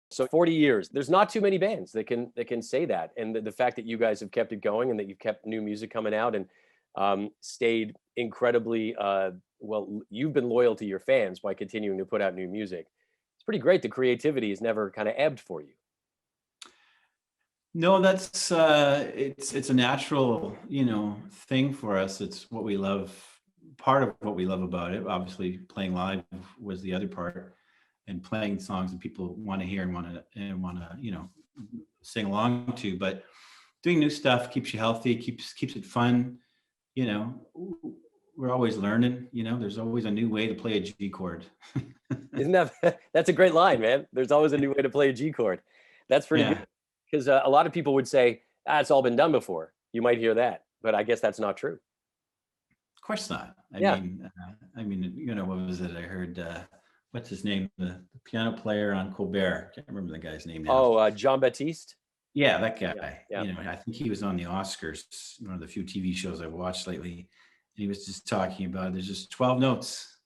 So 40 years, there's not too many bands that can say that. And the fact that you guys have kept it going and that you've kept new music coming out and stayed incredibly, well, you've been loyal to your fans by continuing to put out new music. It's pretty great. The creativity has never kind of ebbed for you. No, that's it's a natural, thing for us. It's what we love. Part of what we love about it, obviously, playing live was the other part, and playing songs that people want to hear and want to sing along to. But doing new stuff keeps you healthy, keeps it fun. You know, we're always learning. There's always a new way to play a G chord. Isn't that that's a great line, man? There's always a new way to play a G chord. That's pretty Yeah, good. Because a lot of people would say, it's all been done before. You might hear that, but I guess that's not true. of course not. I Yeah. mean, what was it? I heard what's his name, the piano player on Colbert. Can't remember the guy's name now. Oh, John Baptiste. Yeah, that Yeah. guy. Yeah. I think he was on the Oscars, one of the few TV shows I've watched lately. And he was just talking about there's just 12 notes,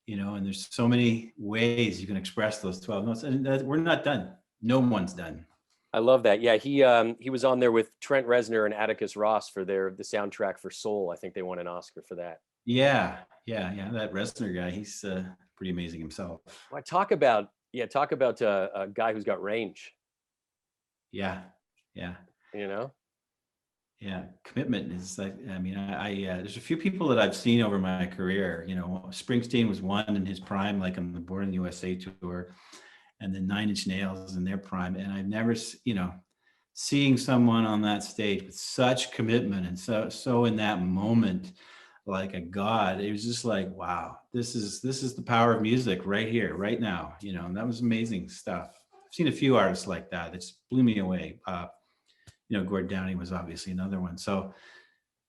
and there's so many ways you can express those 12 notes. And we're not done. No one's done. I love that. Yeah, he was on there with Trent Reznor and Atticus Ross for the soundtrack for Soul. I think they won an Oscar for that. Yeah. That Reznor guy, he's pretty amazing himself. Well, talk about a guy who's got range. Yeah. Yeah, commitment is like, there's a few people that I've seen over my career. Springsteen was one in his prime, like on the Born in the USA tour, and then Nine Inch Nails in their prime. And I've never, seeing someone on that stage with such commitment and so in that moment, like a god, it was just like, wow, this is the power of music right here, right now. And that was amazing stuff. I've seen a few artists like that. That just blew me away. Gord Downie was obviously another one. So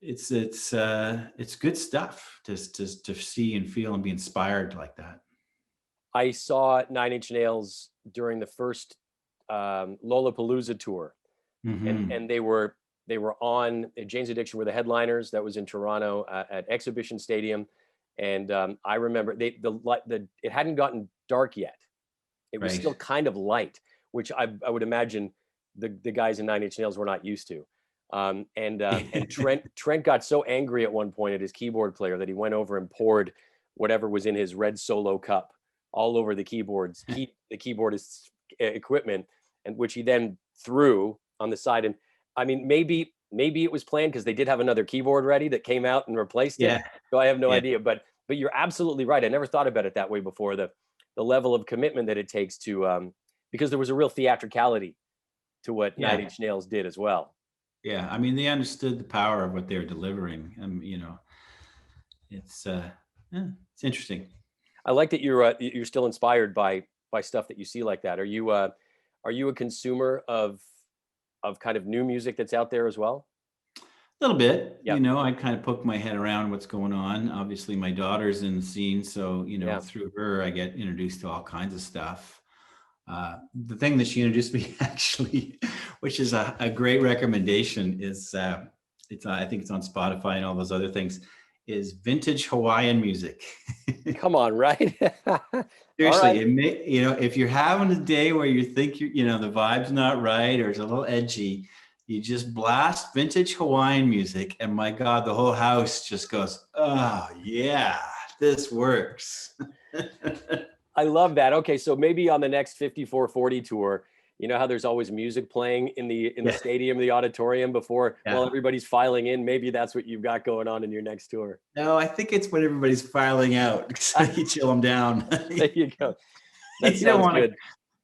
it's good stuff to see and feel and be inspired like that. I saw Nine Inch Nails during the first Lollapalooza tour, and they were on Jane's Addiction were the headliners. That was in Toronto at Exhibition Stadium, and I remember it hadn't gotten dark yet. It was still kind of light, which I would imagine the guys in Nine Inch Nails were not used to. And Trent got so angry at one point at his keyboard player that he went over and poured whatever was in his red Solo cup all over the keyboardist's equipment, and which he then threw on the side. And I mean, maybe it was planned because they did have another keyboard ready that came out and replaced it. Yeah. So I have no idea, but you're absolutely right. I never thought about it that way before. The level of commitment that it takes to because there was a real theatricality to what Nine Inch Nails did as well. Yeah, I mean, they understood the power of what they were delivering. It's interesting. I like that you're still inspired by stuff that you see like that. Are you a consumer of kind of new music that's out there as well? A little bit. Yeah. I kind of poke my head around what's going on. Obviously, my daughter's in the scene, so through her, I get introduced to all kinds of stuff. The thing that she introduced me actually, which is a great recommendation, is I think it's on Spotify and all those other things, is vintage Hawaiian music. Come on, right? Seriously, right. If you're having a day where you think the vibe's not right or it's a little edgy, you just blast vintage Hawaiian music, and my God, the whole house just goes, oh yeah, this works. I love that. Okay, so maybe on the next 5440 tour, you know how there's always music playing in the stadium, the auditorium while everybody's filing in. Maybe that's what you've got going on in your next tour. No, I think it's when everybody's filing out. So you chill them down. There you go. That sounds good.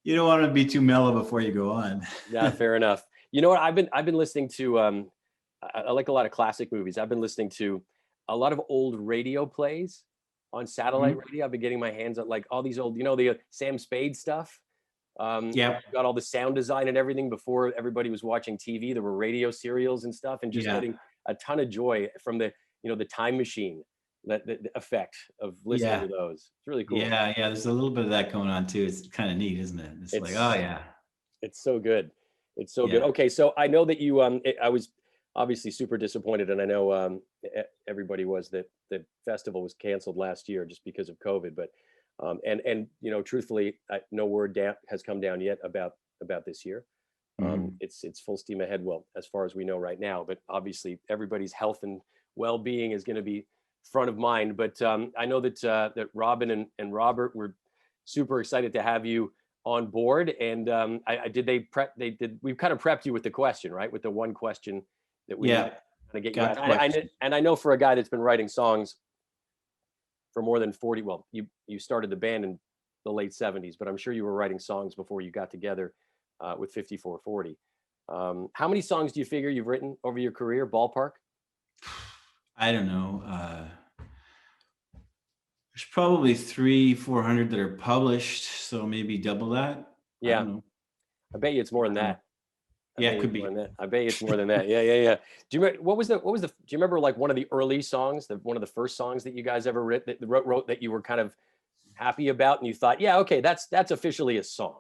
You don't want to be too mellow before you go on. Yeah, fair enough. You know what? I've been listening to. I like a lot of classic movies. I've been listening to a lot of old radio plays on satellite radio. I've been getting my hands on like all these old, the Sam Spade stuff. Got all the sound design and everything before everybody was watching TV. There were radio serials and stuff, and just getting a ton of joy from the time machine, the effect of listening to those. It's really cool. Yeah. There's a little bit of that going on too. It's kind of neat, isn't it? It's like, oh yeah. It's so good. It's so good. Okay, so I know that you. I was obviously super disappointed, and I know everybody was that the festival was canceled last year just because of COVID. But And truthfully, no word has come down yet about this year. It's full steam ahead. Well, as far as we know right now, but obviously everybody's health and well-being is going to be front of mind. But I know that Robin and Robert were super excited to have you on board. And we've kind of prepped you with the question, right? With the one question that we need to kind of get you out. And I know for a guy that's been writing songs for more than 40, well, you started the band in the late 70s, but I'm sure you were writing songs before you got together with 5440. How many songs do you figure you've written over your career, ballpark? I don't know. There's probably 300-400 that are published, so maybe double that. Yeah, I don't know. I bet you it's more than that. Yeah, it could be. I bet you it's more than that. Yeah. Do you remember do you remember like one of the early songs, one of the first songs that you guys ever wrote that you were kind of happy about and you thought, yeah, okay, that's officially a song?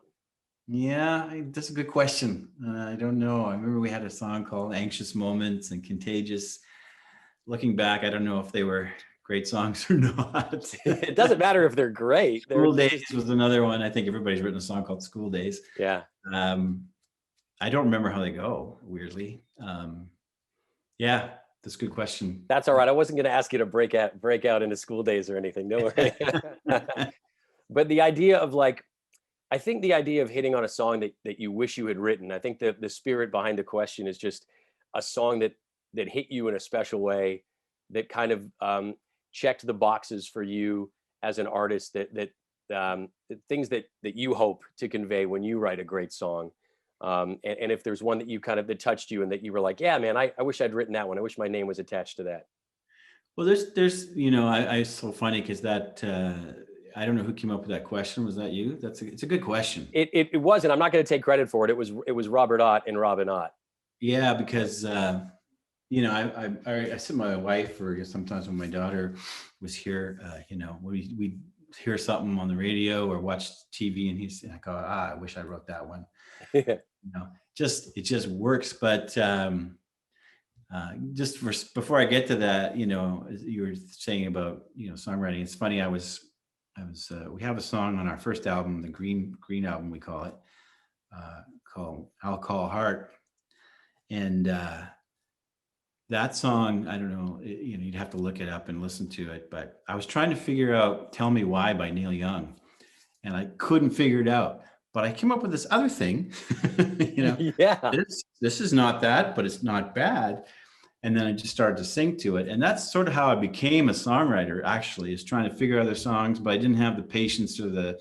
Yeah, that's a good question. I don't know. I remember we had a song called Anxious Moments and Contagious. Looking back, I don't know if they were great songs or not. It doesn't matter if they're great. School Days was another one. I think everybody's written a song called School Days. Yeah. I don't remember how they go, weirdly. Yeah, that's a good question. That's all right. I wasn't going to ask you to break out into School Days or anything. No worry. But the idea of I think the idea of hitting on a song that you wish you had written, I think the spirit behind the question is just a song that hit you in a special way, that kind of checked the boxes for you as an artist, that things that you hope to convey when you write a great song. And if there's one that you that touched you and that you were like, yeah, man, I wish I'd written that one. I wish my name was attached to that. Well, there's it's so funny because that I don't know who came up with that question. Was that you? It's a good question. It was, and I'm not going to take credit for it. It was Robert Ott and Robin Ott. Yeah, because I sit with my wife, or sometimes when my daughter was here, we hear something on the radio or watch TV, and I go, I wish I wrote that one. It just works. But before I get to that, you were saying about songwriting. It's funny. We have a song on our first album, the Green album, we call it, called Alcohol Heart. And that song, I don't know, you'd have to look it up and listen to it, but I was trying to figure out Tell Me Why by Neil Young, and I couldn't figure it out. But I came up with this other thing, Yeah. This is not that, but it's not bad. And then I just started to sing to it. And that's sort of how I became a songwriter, actually, is trying to figure out other songs, but I didn't have the patience or the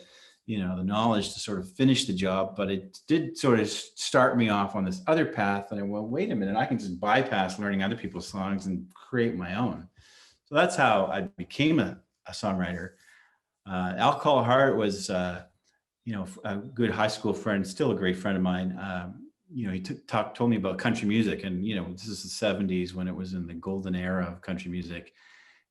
knowledge to sort of finish the job. But it did sort of start me off on this other path. And I went, wait a minute, I can just bypass learning other people's songs and create my own. So that's how I became a songwriter. Alcohol Heart was, a good high school friend, still a great friend of mine. He told me about country music, and this is the 70s when it was in the golden era of country music.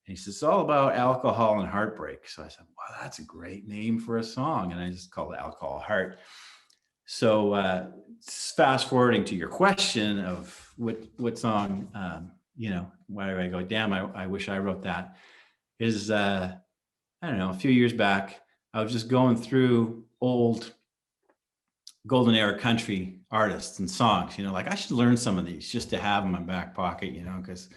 And he says, it's all about alcohol and heartbreak. So I said, wow, that's a great name for a song. And I just called it Alcohol Heart. So fast forwarding to your question of what song, why do I go, damn, I wish I wrote that, is, I don't know, a few years back, I was just going through old golden era country artists and songs, I should learn some of these just to have in my back pocket, because,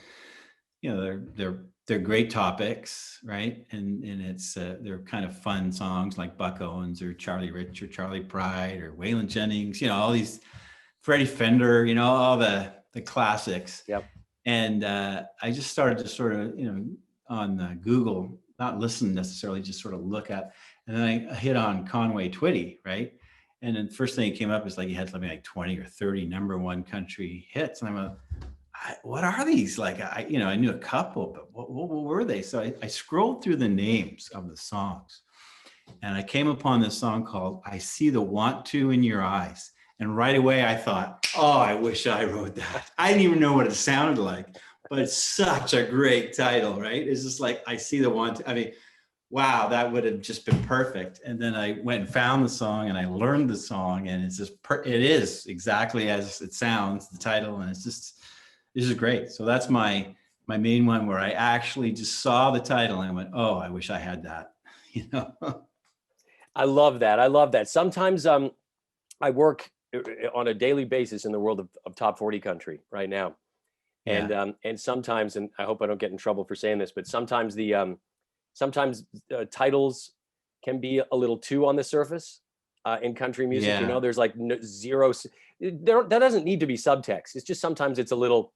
they're great topics, right? And it's, they're kind of fun songs like Buck Owens or Charlie Rich or Charlie Pride or Waylon Jennings, all these, Freddie Fender, all the classics. Yep. And I just started to sort of, on Google, not listen necessarily, just sort of look at, and then I hit on Conway Twitty, right? And then the first thing that came up is he had something like 20 or 30 number one country hits. And I'm like, what are these? I knew a couple, but what were they? So I scrolled through the names of the songs, and I came upon this song called I See the Want To in Your Eyes. And right away I thought, oh, I wish I wrote that. I didn't even know what it sounded like, but it's such a great title, right? It's just I see the want to. I mean, wow, that would have just been perfect. And then I went and found the song, and I learned the song, and it's just, it is exactly as it sounds, the title. And it's just, this is great. So that's my main one, where I actually just saw the title and I went, oh, I wish I had that, I love that. I love that. Sometimes I work on a daily basis in the world of top 40 country right now. And sometimes, and I hope I don't get in trouble for saying this, but sometimes sometimes titles can be a little too on the surface in country music. You Yeah. know, there's like zero. That doesn't need to be subtext. It's just sometimes it's a little.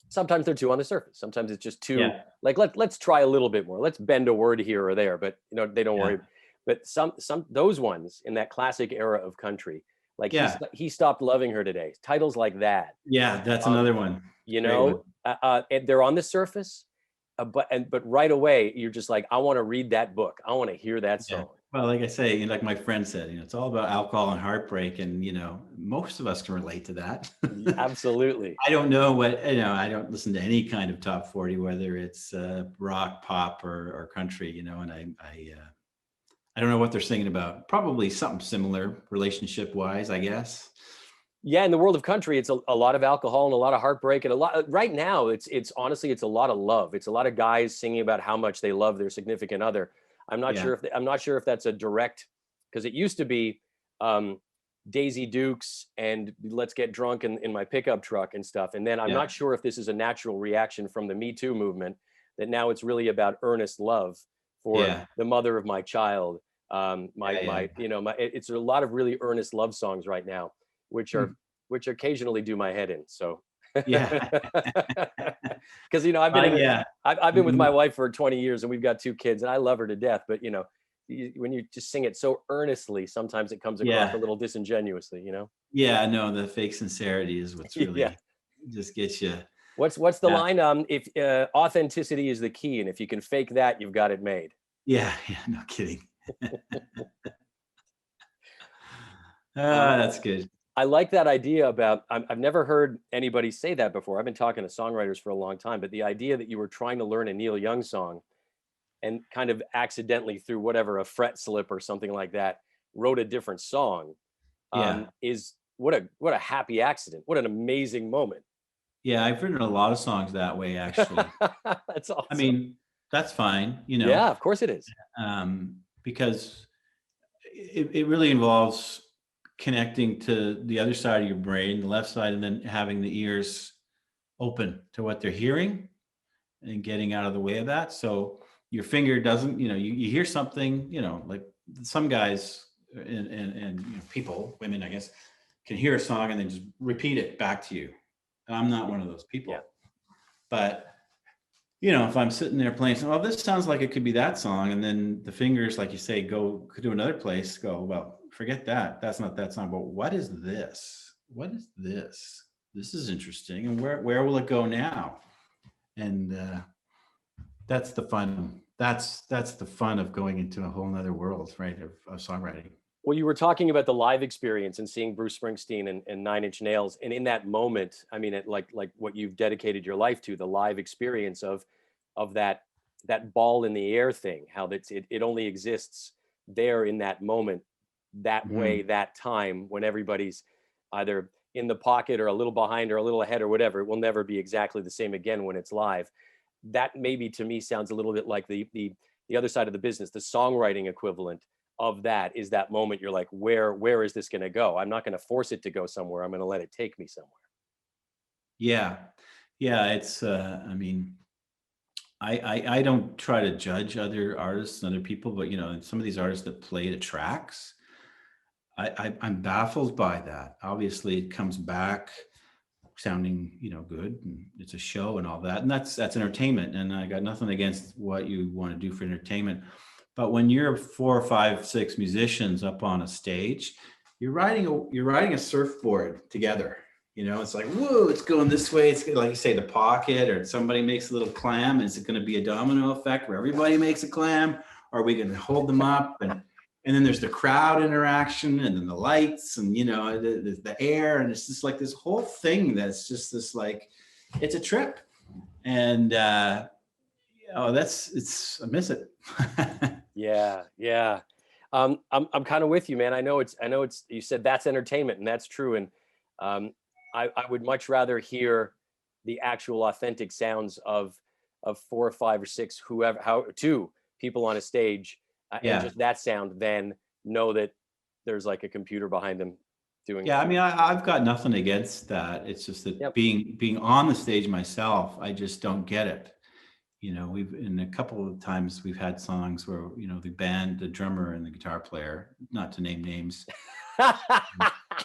Sometimes they're too on the surface. Sometimes it's just too like let's try a little bit more. Let's bend a word here or there, but you know they don't worry. But some those ones in that classic era of country, like he stopped loving her today. Titles like that. Yeah, that's another one. You know, and they're on the surface, but right away you're just like, I want to read that book. I want to hear that song. Well, like I say, like my friend said, it's all about alcohol and heartbreak, and most of us can relate to that. Absolutely. I don't know what I don't listen to any kind of top 40, whether it's rock, pop, or country. And I don't know what they're singing about. Probably something similar, relationship wise, I guess. Yeah, in the world of country, it's a lot of alcohol and a lot of heartbreak, and a lot right now. It's honestly, it's a lot of love. It's a lot of guys singing about how much they love their significant other. I'm not sure if that's a direct, because it used to be Daisy Dukes and let's get drunk in my pickup truck and stuff. And then I'm not sure if this is a natural reaction from the Me Too movement, that now it's really about earnest love for the mother of my child. It's a lot of really earnest love songs right now, which occasionally do my head in. So because I've been with my wife for 20 years and we've got 2 kids and I love her to death, but when you just sing it so earnestly, sometimes it comes across a little disingenuously. No, the fake sincerity is what's really just gets you. What's the line? If authenticity is the key, and if you can fake that, you've got it made. Yeah, no kidding. That's good. I like that idea about, I've never heard anybody say that before. I've been talking to songwriters for a long time, but the idea that you were trying to learn a Neil Young song and kind of accidentally through whatever, a fret slip or something like that, wrote a different song is what a happy accident. What an amazing moment. Yeah, I've written a lot of songs that way, actually. That's awesome. I mean, that's fine, Yeah, of course it is. Because it really involves connecting to the other side of your brain, the left side, and then having the ears open to what they're hearing and getting out of the way of that. So your finger doesn't, you hear something, like some guys and people, women, I guess, can hear a song and then just repeat it back to you. And I'm not one of those people. But if I'm sitting there playing, this sounds like it could be that song. And then the fingers, like you say, go to another place, well, forget that. That's not that song. But what is this? What is this? This is interesting. And where will it go now? And that's the fun. That's the fun of going into a whole nother world, right, of songwriting. Well, you were talking about the live experience and seeing Bruce Springsteen and Nine Inch Nails. And in that moment, I mean, like what you've dedicated your life to, the live experience of that ball in the air thing, how it only exists there in that moment, that way, that time, when everybody's either in the pocket or a little behind or a little ahead or whatever. It will never be exactly the same again when it's live. That maybe to me sounds a little bit like the other side of the business, the songwriting equivalent of that is that moment you're like, where is this going to go? I'm not going to force it to go somewhere. I'm going to let it take me somewhere. Yeah. It's I mean, I don't try to judge other artists and other people, but some of these artists that play the tracks, I'm baffled by that. Obviously it comes back sounding good, and it's a show and all that, and that's entertainment, and I got nothing against what you want to do for entertainment. But when you're 4, 5, 6 musicians up on a stage, you're riding a surfboard together. It's like, whoa, it's going this way. It's like you say, the pocket, or somebody makes a little clam. Is it going to be a domino effect where everybody makes a clam? Or are we going to hold them up? And then there's the crowd interaction, and then the lights, and the air, and it's just like this whole thing that's just this, like, it's a trip. And I miss it. Yeah. I'm kind of with you, man. I know it's you said that's entertainment, and that's true. And I would much rather hear the actual authentic sounds of 4 or 5 or 6, 2 people on a stage, and just that sound, then know that there's like a computer behind them doing Yeah, it. I mean, I've got nothing against that. It's just that being on the stage myself, I just don't get it. You know, we've in a couple of times we've had songs where, you know, the band, the drummer and the guitar player, not to name names,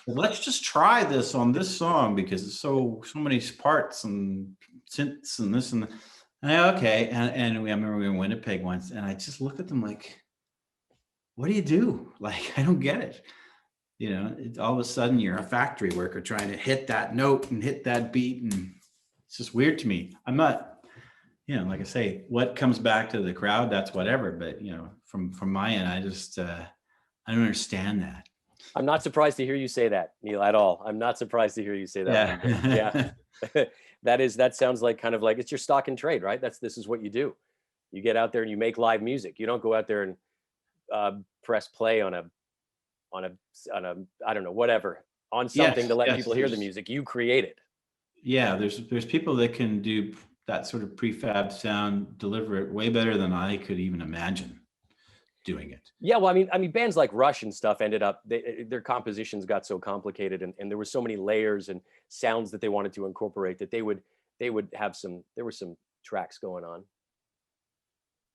let's just try this on this song because it's so many parts and synths and this and that. Okay. And I remember we were in Winnipeg once, and I just looked at them like, what do you do? Like, I don't get it. You know, all of a sudden you're a factory worker trying to hit that note and hit that beat. And it's just weird to me. I'm not, you know, like I say, what comes back to the crowd, that's whatever. But, you know, from my end, I just, I don't understand that. I'm not surprised to hear you say that, Neil, at all. I'm not surprised to hear you say that. Yeah. Yeah. that sounds like kind of like it's your stock and trade, right? This is what you do. You get out there and you make live music. You don't go out there and press play on a I don't know, whatever, on something to let people hear the music. You create it. Yeah, there's people that can do that sort of prefab sound, deliver it way better than I could even imagine doing it. Yeah, well, I mean, bands like Rush and stuff ended up, their compositions got so complicated, and there were so many layers and sounds that they wanted to incorporate that they would have there were some tracks going on.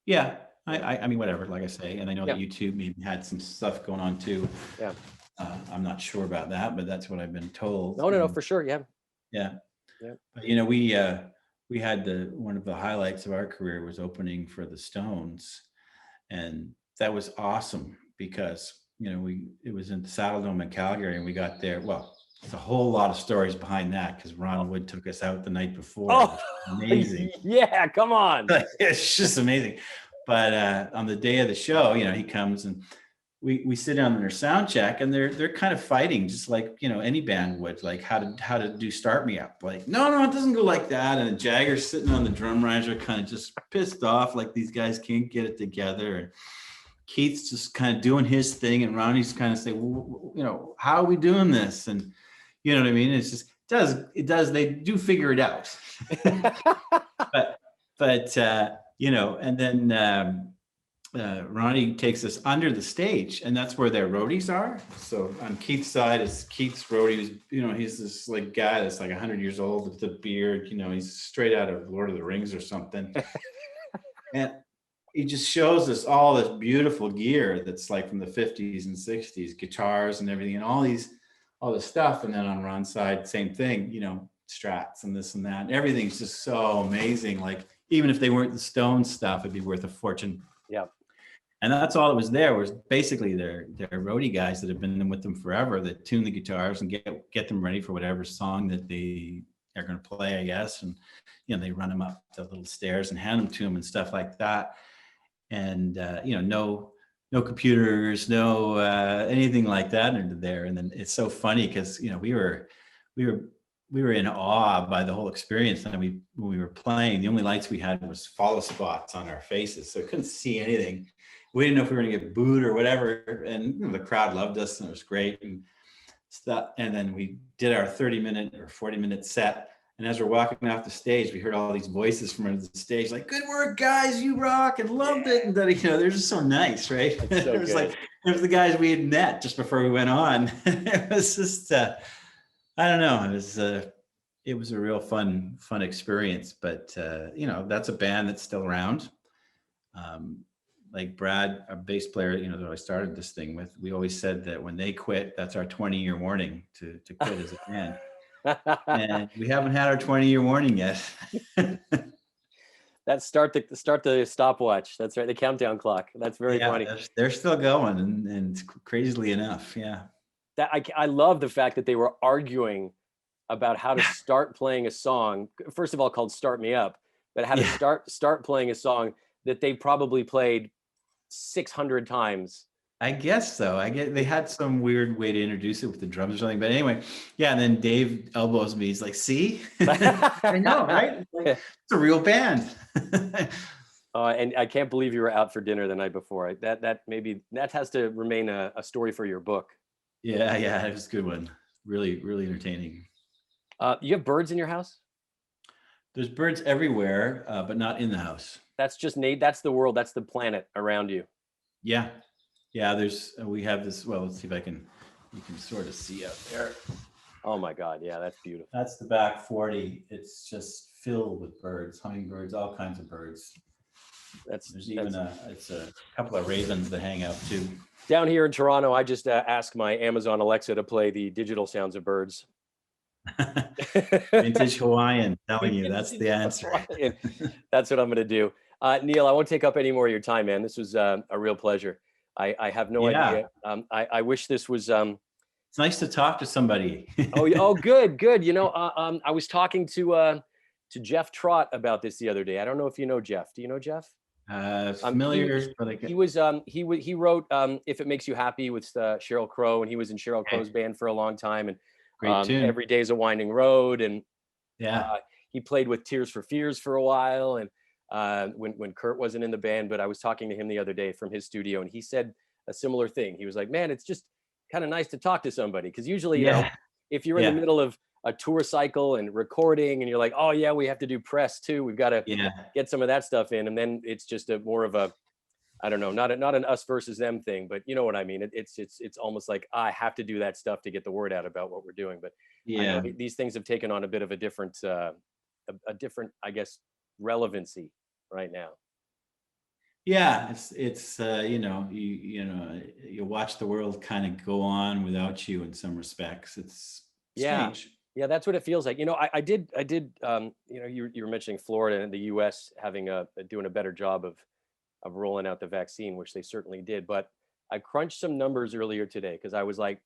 Yeah, I mean, whatever, like I say, and I know that YouTube maybe had some stuff going on too. Yeah. I'm not sure about that, but that's what I've been told. No, for sure. Yeah. Yeah. But, you know, we had one of the highlights of our career was opening for the Stones, and that was awesome because, you know, it was in the Saddle Dome in Calgary, and we got there. Well, there's a whole lot of stories behind that because Ronald Wood took us out the night before. Oh, amazing! Yeah, come on. It's just amazing. But on the day of the show, you know, he comes and we sit down in their sound check, and they're kind of fighting, just like, you know, any band would, like how to do Start Me Up. Like, no, it doesn't go like that. And Jagger's sitting on the drum riser, kind of just pissed off, like these guys can't get it together. And Keith's just kind of doing his thing, and Ronnie's kind of saying, well, you know, how are we doing this? And you know what I mean? It's just it does. They do figure it out. but you know, and then Ronnie takes us under the stage, and that's where their roadies are. So on Keith's side is Keith's roadie. You know, he's this like guy that's like 100 years old with the beard. You know, he's straight out of Lord of the Rings or something. And he just shows us all this beautiful gear that's like from the 50s and 60s, guitars and everything, and all this stuff. And then on Ron's side, same thing, you know, Strats and this and that. And everything's just so amazing. Like, even if they weren't the Stones stuff, it'd be worth a fortune. Yeah. And that's all it was there, was basically their roadie guys that have been with them forever, that tune the guitars and get them ready for whatever song that they are going to play, I guess. And, you know, they run them up the little stairs and hand them to them and stuff like that. And, you know, no computers, no anything like that under there. And then it's so funny because, you know, we were in awe by the whole experience. And when we were playing, the only lights we had was follow spots on our faces, so I couldn't see anything. We didn't know if we were going to get booed or whatever. And, you know, the crowd loved us, and it was great and stuff. And then we did our 30-minute or 40-minute set. And as we're walking off the stage, we heard all these voices from under the stage, like, "Good work, guys! You rock!" and loved it. And you know, they're just so nice, right? So it was like it was the guys we had met just before we went on. It was just, I don't know. It was a real fun experience. But you know, that's a band that's still around. Like Brad, our bass player, you know, that I started this thing with, we always said that when they quit, that's our 20-year warning to quit as a band. And we haven't had our 20-year warning yet. That's start the stopwatch. That's right, the countdown clock. That's very funny. They're still going, and crazily enough, yeah. That I love the fact that they were arguing about how to start playing a song. First of all, called "Start Me Up," but how to start playing a song that they probably played 600 times. I guess so. They had some weird way to introduce it with the drums or something. But anyway, yeah. And then Dave elbows me. He's like, "See, I know, right? It's a real band." And I can't believe you were out for dinner the night before. That maybe that has to remain a story for your book. Yeah, it was a good one. Really, really entertaining. You have birds in your house? There's birds everywhere, but not in the house. That's just that's the world. That's the planet around you. Yeah. Yeah. We have this, well, let's see if you can sort of see out there. Oh my God. Yeah, that's beautiful. That's the back 40. It's just filled with birds, hummingbirds, all kinds of birds. There's even a couple of ravens that hang out too. Down here in Toronto, I just asked my Amazon Alexa to play the digital sounds of birds. Vintage Hawaiian, telling you that's the answer. That's what I'm going to do. Neil, I won't take up any more of your time, man. This was a real pleasure. I have no idea. I wish this was. It's nice to talk to somebody. Oh, good. I was talking to Jeff Trott about this the other day. I don't know if you know Jeff. Do you know Jeff? Familiar, but he wrote "If It Makes You Happy" with Sheryl Crow, and he was in Sheryl Crow's band for a long time. And great tune. Every Day's a Winding Road, and yeah, he played with Tears for Fears for a while, and when Kurt wasn't in the band. But I was talking to him the other day from his studio, and he said a similar thing. He was like, "Man, it's just kind of nice to talk to somebody, because usually, you know, if you're in the middle of a tour cycle and recording, and you're like, oh yeah, we have to do press too. We've got to get some of that stuff in, and then it's just more of a, I don't know, not an us versus them thing, but you know what I mean. It's almost like I have to do that stuff to get the word out about what we're doing. But I know these things have taken on a bit of a different, I guess, relevancy right now. Yeah, it's you watch the world kind of go on without you in some respects. It's strange. Yeah, that's what it feels like. I did. You were mentioning Florida and the U.S. doing a better job of rolling out the vaccine, which they certainly did. But I crunched some numbers earlier today, because I was like,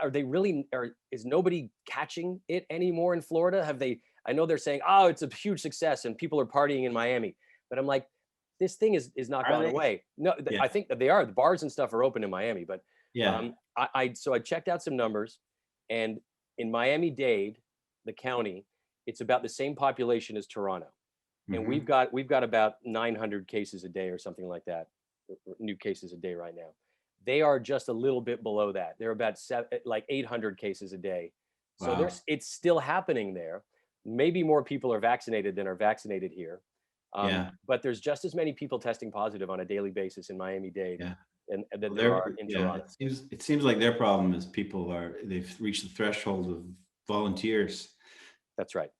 is nobody catching it anymore in Florida? I know they're saying, oh, it's a huge success and people are partying in Miami, but I'm like, this thing is not gone away. No, I think that they are. The bars and stuff are open in Miami, but so I checked out some numbers, and in Miami-Dade, the county, it's about the same population as Toronto. And we've got about 900 cases a day or something like that, new cases a day right now. They are just a little bit below that. They're about 800 cases a day. So it's still happening there. Maybe more people are vaccinated than are vaccinated here. But there's just as many people testing positive on a daily basis in Miami-Dade and than there are in Toronto. It seems like their problem is they've reached the threshold of volunteers. That's right.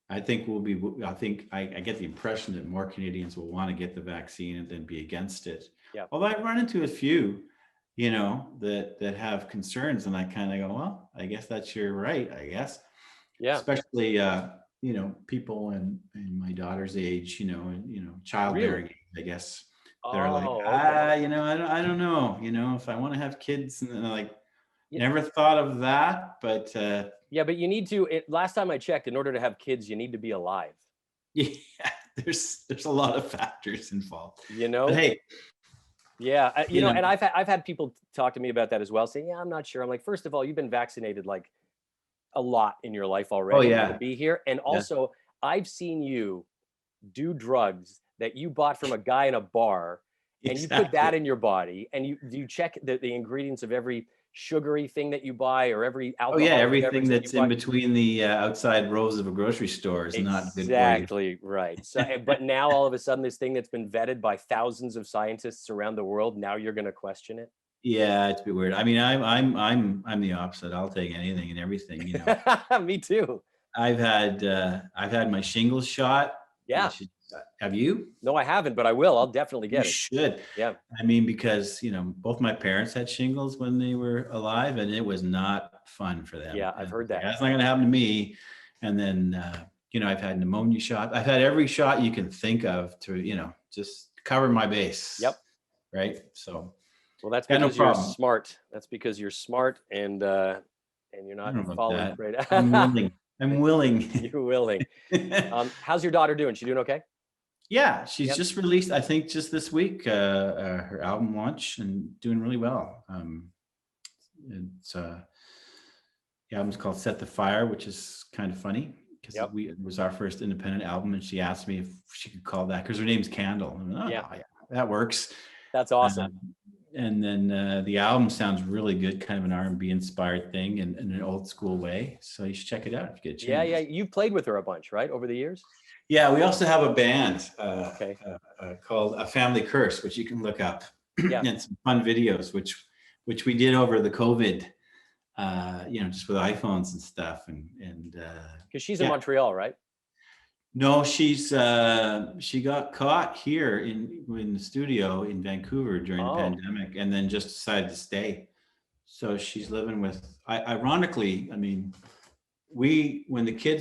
I think I get the impression that more Canadians will want to get the vaccine than be against it. Yeah. Although I've run into a few, that have concerns, and I kind of go, well, I guess that's your right, I guess. Yeah. Especially, people in my daughter's age, childbearing age, I guess. They're like, I don't know, if I want to have kids, and they're like, never thought of that, but but you need to. Last time I checked, in order to have kids, you need to be alive. Yeah, there's a lot of factors involved. But hey, and I've had people talk to me about that as well, saying, I'm not sure. I'm like, first of all, you've been vaccinated like a lot in your life already to be here, and also I've seen you do drugs that you bought from a guy in a bar, and you put that in your body, and you check the ingredients of every sugary thing that you buy, or every alcohol. Everything that's in between the outside rows of a grocery store is not good for you. Exactly right. So, but now all of a sudden, this thing that's been vetted by thousands of scientists around the world, now you're going to question it. Yeah, it's a bit weird. I mean, I'm the opposite. I'll take anything and everything. Me too. I've had my shingles shot. Yeah. Have you? No, I haven't, but I will. I'll definitely get it. You should. Yeah. I mean, because both my parents had shingles when they were alive, and it was not fun for them. Yeah, I've heard that. That's not going to happen to me. And then I've had pneumonia shot. I've had every shot you can think of to just cover my base. Yep. Right. So. Well, that's because you're smart. That's because you're smart, and you're not following great. I'm willing. You're willing. How's your daughter doing? She doing okay? Yeah, she's just released, I think, just this week, her album launch, and doing really well. The album's called "Set the Fire," which is kind of funny because it was our first independent album, and she asked me if she could call that because her name's Candle. And yeah, that works. That's awesome. And then the album sounds really good, kind of an R&B inspired thing in an old school way. So you should check it out if you get a chance. Yeah. You've played with her a bunch, right, over the years? Yeah, we also have a band called A Family Curse, which you can look up. Yeah. and some fun videos, which we did over the COVID, just with iPhones and stuff. And because she's in Montreal, right? No, she got caught here in the studio in Vancouver during the pandemic, and then just decided to stay. So she's living with, ironically, I mean, when the kids